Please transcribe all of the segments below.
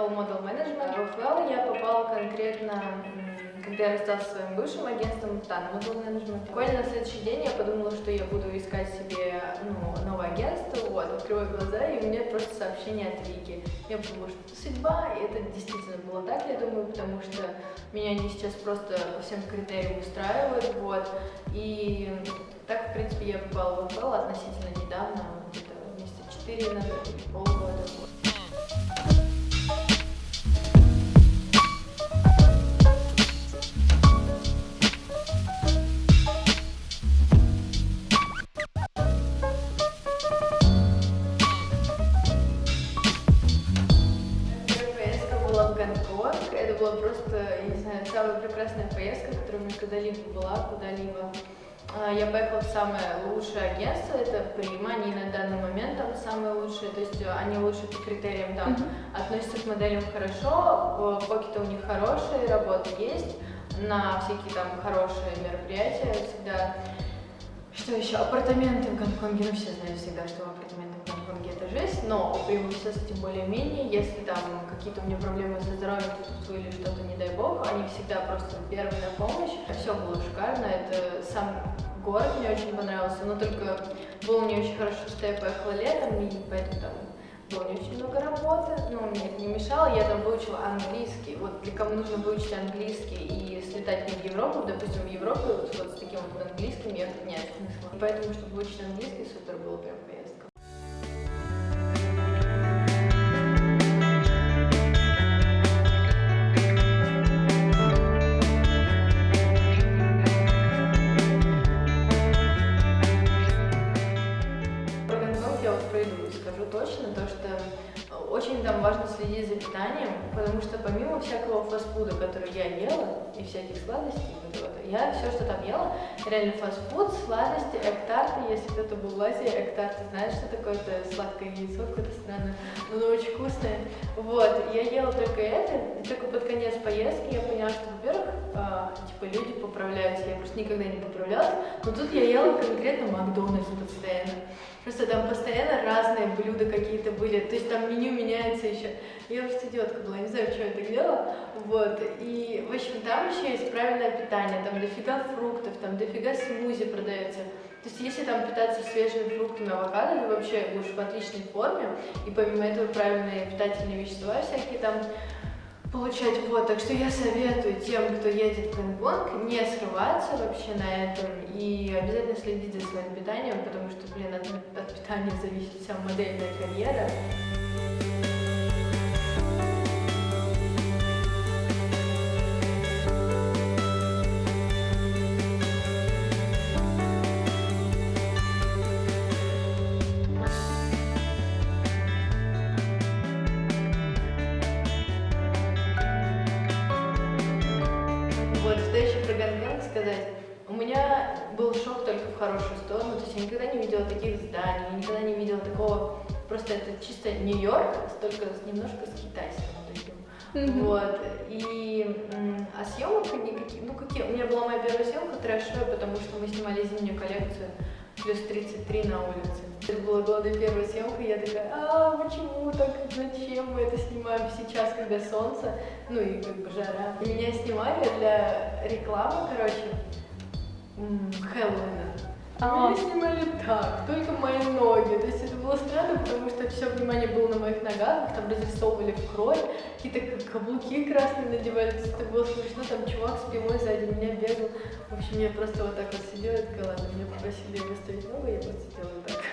FL Model Management. В FL я попала конкретно, когда я рассталась со своим бывшим агентством, в TAN Model Management. Буквально на следующий день я подумала, что я буду искать себе новое агентство, вот, открываю глаза, и у меня просто сообщение от Вики. Я подумала, что это судьба, и это действительно было так, я думаю, потому что меня они сейчас просто по всем критериям устраивают, вот. И так, в принципе, я попала в FL относительно недавно, где-то месяца 4, наверное, полгода. Это была просто, я не знаю, самая прекрасная поездка, которая у меня когда-либо была, куда-либо. Я поехала в самое лучшее агентство, это Prima, они на данный момент там самые лучшие, то есть они лучше по критериям там относятся к моделям хорошо, покеты у них хорошие, работа есть, на всякие там хорошие мероприятия всегда. Что еще? Апартаменты в Гонконге, ну все знают всегда, что апартаменты в Гонконге это жесть, но у Prima все с этим более-менее, если там какие-то у меня проблемы со здоровьем или что-то, не дай бог, они всегда просто первые на помощь. Все было шикарно, это сам город мне очень понравился, но только было не очень хорошо, что я поехала летом, и поэтому там было не очень много работы, но мне это не мешало, я там выучила английский, вот для кого нужно выучить английский и слетать не в Европу, допустим, в Европу вот с таким вот английским ехать нет смысла. Поэтому, чтобы выучить английский, супер было прям поездка. Про Гонконг я вот пройду и скажу точно, то что очень там важно следить за питанием, потому что помимо всякого фастфуда, который я ела, и всяких сладостей, я все, что там ела, реально фастфуд, сладости, эктарты, если кто-то был в Азии, эктарты, знаешь, что такое? Это сладкое яйцо, какое-то странное, но оно очень вкусное. Вот, я ела только это, и только под конец поездки я поняла, что, во-первых, типа люди поправляются, я просто никогда не поправлялась, но тут я ела конкретно Макдональдс постоянно. Просто там постоянно разные блюда какие-то были, то есть там меню меняется еще. Я просто идиотка была, не знаю, что я так делала. Вот, и, в общем, там еще есть правильное питание, там дофига фруктов, там дофига смузи продается. То есть если там питаться свежими фруктами, авокадо, ты вообще будешь в отличной форме, и помимо этого правильные питательные вещества всякие там получать, вот, так что я советую тем, кто едет в Гонконг, не срываться вообще на этом и обязательно следить за своим питанием, потому что, блин, от питания зависит вся модельная карьера. Вот, что еще про Гонконг сказать? У меня был шок только в хорошую сторону, то есть я никогда не видела таких зданий, я никогда не видела такого, просто это чисто Нью-Йорк, только немножко с китайским таким. Вот, и, а съемок никаких, ну какие, у меня была моя первая съемка трэшевая, потому что мы снимали зимнюю коллекцию, плюс 33 на улице. Это была главная первая съемка, и я такая, почему так, зачем мы это снимаем сейчас, когда солнце, ну и как бы жара. И меня снимали для рекламы, короче, Хэллоуина. Меня снимали так, только мои ноги, то есть это было странно, потому что все внимание было на моих ногах, их там разрисовывали в кровь, какие-то каблуки красные надевали, то есть это было смешно, там чувак с пивой сзади меня бегал, в общем, я просто вот так вот сидела, и такая, ладно, меня попросили выставить ногу, я вот сидела вот так.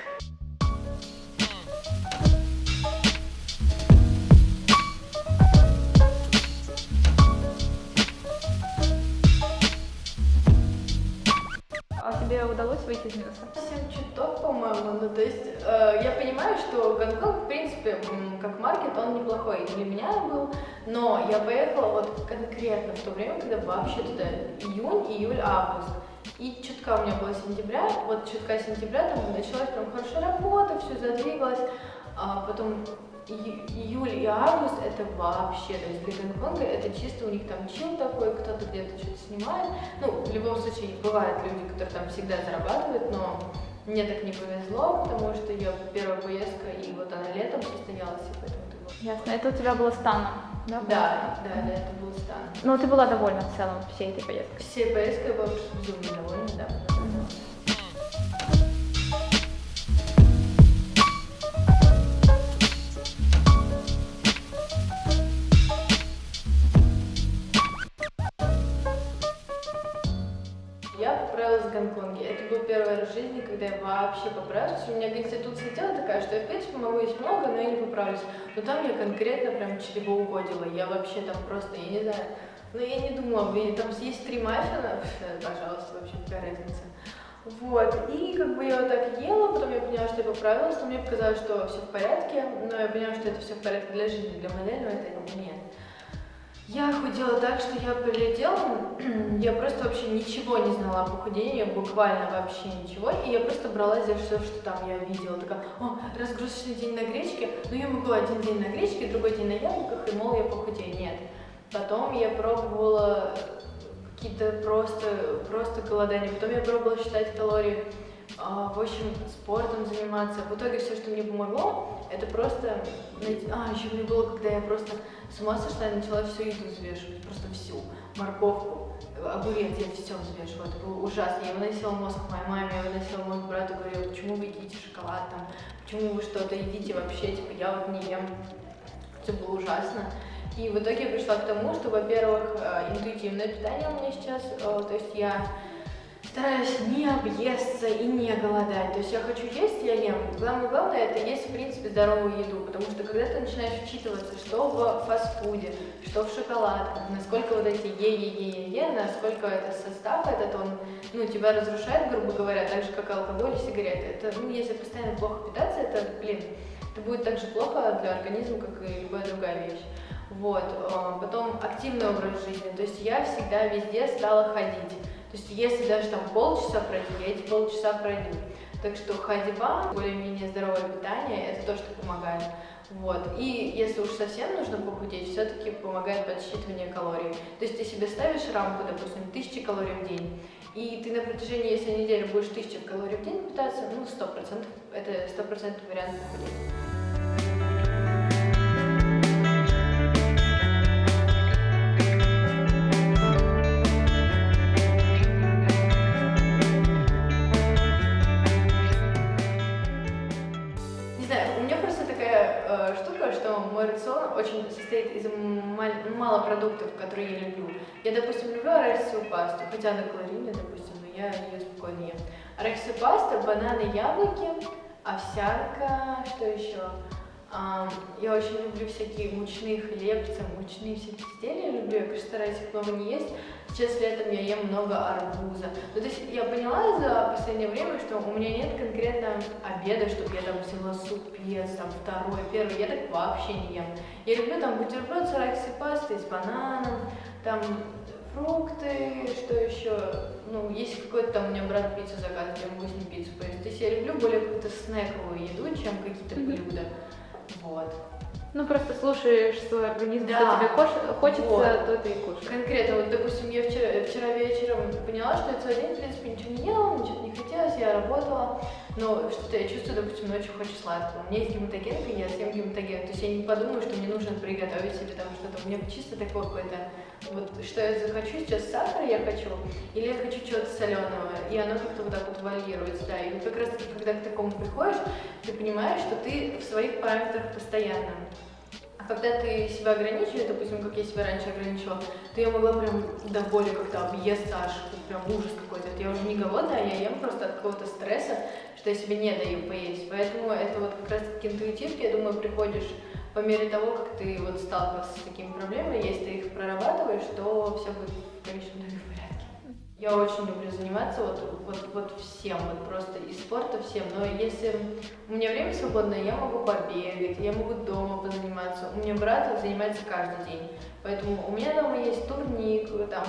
А тебе удалось выйти из минуса? Совсем чуток, по-моему, ну то есть я понимаю, что Гонконг, в принципе, как маркет, он неплохой для меня был, но я поехала вот конкретно в то время, когда вообще туда июнь, июль, август, и чутка у меня было сентября, вот чутка сентября, там началась прям хорошая работа, все задвигалось, а потом июль и август это вообще, то есть для Гонконга это чисто у них там чил такой, кто-то где-то что-то снимает. Ну, в любом случае, бывают люди, которые там всегда зарабатывают, но мне так не повезло, потому что я первая поездка, и вот она летом состоялась, и поэтому это Ясно. Это у тебя было станом, да? Да, это был стан. Но ты была довольна в целом всей этой поездкой? Всей поездкой я была безумно довольна, да. Я поправилась в Гонконге. Это был первый раз в жизни, когда я вообще поправилась. У меня конституция тела такая, что я, в принципе, могу есть много, но я не поправлюсь. Но там я конкретно прям чревоугодила. Я вообще там просто, я не знаю, ну я не думала, там съесть 3 маффина, пожалуйста, вообще какая разница. Вот, и как бы я вот так ела, потом я поняла, что я поправилась, но мне показалось, что все в порядке, но я поняла, что это все в порядке для жизни, для модели, но это нет. Я худела так, что я прилетела, я просто вообще ничего не знала о похудении, буквально вообще ничего, и я просто бралась за все, что там я видела, такая, разгрузочный день на гречке, ну я могу один день на гречке, другой день на яблоках, и мол, я похудею, нет. Потом я пробовала какие-то просто голодания, потом я пробовала считать калории, в общем, спортом заниматься. В итоге все, что мне помогло, это просто найти... еще мне было, когда я просто с ума сошла, я начала всю еду взвешивать, просто всю. Морковку, огурец, я все взвешивала, это было ужасно. Я выносила мозг моей маме, я выносила моему брату, говорила, почему вы едите шоколад там, почему вы что-то едите вообще, типа, я вот не ем. Все было ужасно. И в итоге я пришла к тому, что, во-первых, интуитивное питание у меня сейчас, то есть я стараюсь не объесться и не голодать. То есть я хочу есть, я ем. Главное это есть, в принципе, здоровую еду, потому что когда ты начинаешь вчитываться, что в фастфуде, что в шоколадках, насколько вот эти насколько это состав этот, он, тебя разрушает, грубо говоря, так же, как алкоголь и сигареты. Это, если постоянно плохо питаться, это будет так же плохо для организма, как и любая другая вещь. Вот, потом активный образ жизни, то есть я всегда везде стала ходить. То есть если даже там полчаса пройти, я эти полчаса пройду. Так что ходьба, более-менее здоровое питание, это то, что помогает. Вот. И если уж совсем нужно похудеть, все-таки помогает подсчитывание калорий. То есть ты себе ставишь рамку, допустим, 1000 калорий в день, и ты на протяжении, если недели будешь 1000 калорий в день питаться, 100%, это 100% вариант похудеть. Штука, что мой рацион очень состоит из мало продуктов, которые я люблю. Я, допустим, люблю арахисовую пасту, хотя она калорийная, допустим, но я ее спокойно ем. Арахисовая паста, бананы, яблоки, овсянка, что еще? Я очень люблю всякие мучные хлебцы, мучные всякие изделия люблю, я, конечно, стараюсь их много не есть. Сейчас летом я ем много арбуза. То есть я поняла за последнее время, что у меня нет конкретно обеда, чтобы я там взяла супец, там второй, первый, я так вообще не ем. Я люблю там бутерброд с арахисовой пастой, с бананом, там фрукты, что еще, если какой-то там у меня брат пиццу заказывает, я могу с ним пиццу поесть. То есть я люблю более какую-то снековую еду, чем какие-то блюда. Вот. Просто слушаешь свой организм, да. что тебе хочется, то ты и кушаешь. Конкретно, вот, допустим, я вчера вечером поняла, что я целый день, в принципе, ничего не ела, ничего не хотелось, я работала, но что-то я чувствую, допустим, ночью хочу сладкого. У меня есть гематогенка, я съем гематоген, то есть я не подумаю, что мне нужно приготовить себе там что-то. У меня чисто такое какое-то, вот, что я захочу, сейчас сахар я хочу, или я хочу чего-то соленого, и оно как-то вот так вот варьируется, да. И вот как раз таки, когда к такому приходишь, ты понимаешь, что ты в своих параметрах постоянно. А когда ты себя ограничиваешь, допустим, как я себя раньше ограничивала, то я могла прям до боли как-то объесться аж, прям ужас какой-то. Я уже не голодная, я ем просто от какого-то стресса, что я себе не даю поесть. Поэтому это вот как раз таки интуитивки, я думаю, приходишь по мере того, как ты вот сталкиваешься с такими проблемами, если ты их прорабатываешь, то все будет в конечном итоге в порядке. Я очень люблю заниматься вот всем, вот просто и спорта всем, но если у меня время свободное, я могу побегать, я могу дома позаниматься. У меня брат занимается каждый день, поэтому у меня дома есть турник, там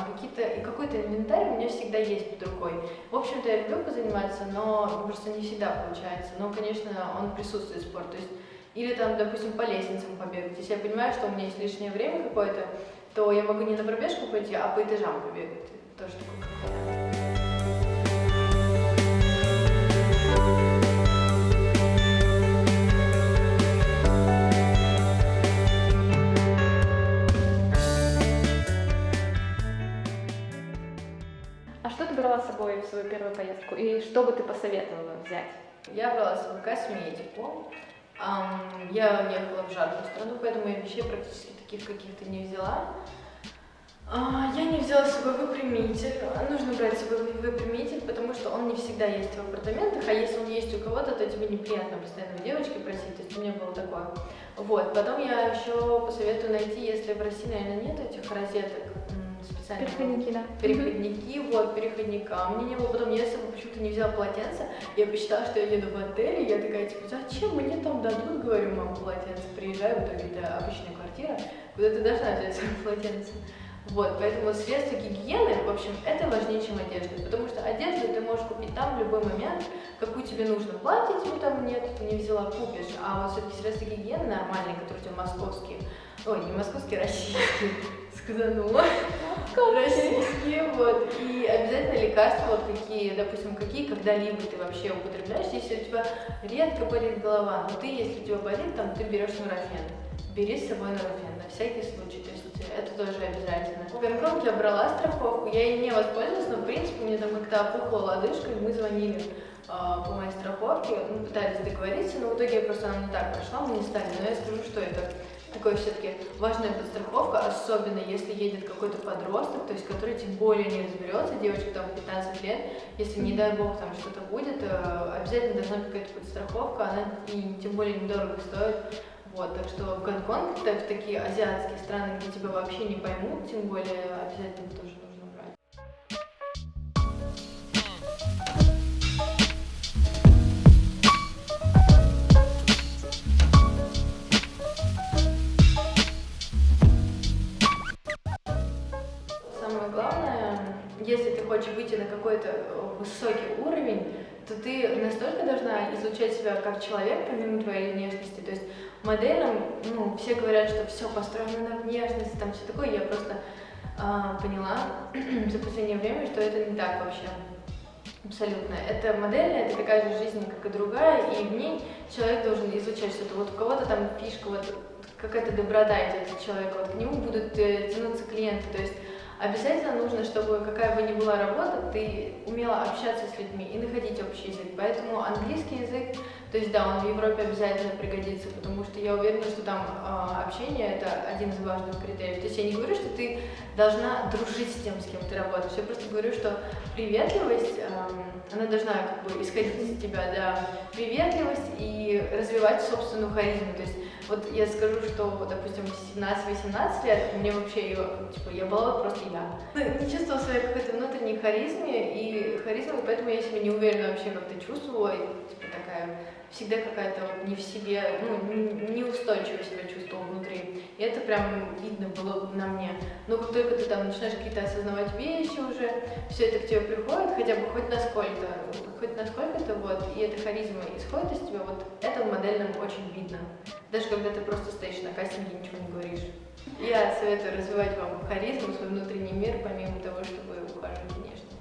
какой-то инвентарь у меня всегда есть под рукой. В общем-то, я люблю позаниматься, но просто не всегда получается. Но, конечно, он присутствует спорт, то есть или там, допустим, по лестницам побегать. Если я понимаю, что у меня есть лишнее время какое-то, то я могу не на пробежку пойти, а по этажам побегать. Тоже такое. в свою первую поездку? И что бы ты посоветовала взять? Я брала с собой косметику. Я ехала в жаркую страну, поэтому я вещей практически таких каких-то не взяла. Я не взяла с собой выпрямитель. Нужно брать с собой выпрямитель, потому что он не всегда есть в апартаментах, а если он есть у кого-то, то тебе неприятно постоянно у девочки просить, то есть у меня было такое. Вот, потом я еще посоветую найти, если в России, наверное, нет этих розеток специальных. Переходники, да. Переходники, вот, переходника. У меня не было, потом я с собой почему-то не взяла полотенце, я посчитала, что я еду в отель, и я такая, типа, зачем мне там дадут, говорю, мама, полотенце, приезжаю, в итоге это обычная квартира, куда ты должна взять свое полотенце. Вот, поэтому средства гигиены, в общем, это важнее, чем одежда, потому что одежду ты можешь купить там в любой момент, какую тебе нужно, платье тебе там нет, ты не взяла, купишь, а вот все-таки средства гигиены нормальные, которые у тебя московские, ой, не московские, российские, сказанула, российские, вот, и обязательно лекарства, вот какие, допустим, какие когда-либо ты вообще употребляешь, если у тебя редко болит голова, но ты, если у тебя болит, там, ты берешь нурофен, бери с собой нурофен, на всякий случай, то есть это тоже обязательно. В Гонконге я брала страховку, я ей не воспользовалась, но в принципе мне там как-то опухла лодыжка, и мы звонили по моей страховке, мы пытались договориться, но в итоге я просто она не так прошла, мы не стали, но я скажу, что это такое все-таки важная подстраховка, особенно если едет какой-то подросток, то есть который тем более не разберется, девочка там 15 лет, если не дай бог там что-то будет, обязательно должна быть какая-то подстраховка, она и тем более недорого стоит. Вот, так что в Гонконг, в такие азиатские страны, где тебя вообще не поймут, тем более обязательно тоже нужно брать. Самое главное, если ты хочешь выйти на какой-то высокий уровень, то ты настолько должна изучать себя как человек, помимо твоей внешности. То есть моделям, ну, все говорят, что все построено на внешности, там все такое. Я просто поняла за последнее время, что это не так вообще. Абсолютно. Это модельная, это такая же жизнь, как и другая, и в ней человек должен изучать что-то. Вот у кого-то там фишка, вот какая-то доброта идет от человека, вот к нему будут тянуться клиенты. То есть обязательно нужно, чтобы какая бы ни была работа, ты умела общаться с людьми и находить общий язык. Поэтому английский язык, то есть да, он в Европе обязательно пригодится, потому что я уверена, что там общение это один из важных критериев. То есть я не говорю, что ты должна дружить с тем, с кем ты работаешь. Я просто говорю, что приветливость, она должна как бы исходить из тебя, да, приветливость и развивать собственную харизму. То есть вот я скажу, что, допустим, в 17-18 лет мне вообще ее, типа, я была вот просто я. Не чувствовала своей какой-то внутренней харизмы, поэтому я себя не уверена вообще как-то чувствовала, и, типа, такая всегда какая-то вот не в себе, ну, неустойчиво себя чувствовала внутри. И это прям видно было на мне. Но как только ты там начинаешь какие-то осознавать вещи уже, все это к тебе приходит, хотя бы хоть насколько-то, вот, и эта харизма исходит из тебя, вот это в модельном очень видно. Даже когда ты просто стоишь на кастинге и ничего не говоришь. Я советую развивать вам харизму, свой внутренний мир, помимо того, чтобы ухаживать внешне.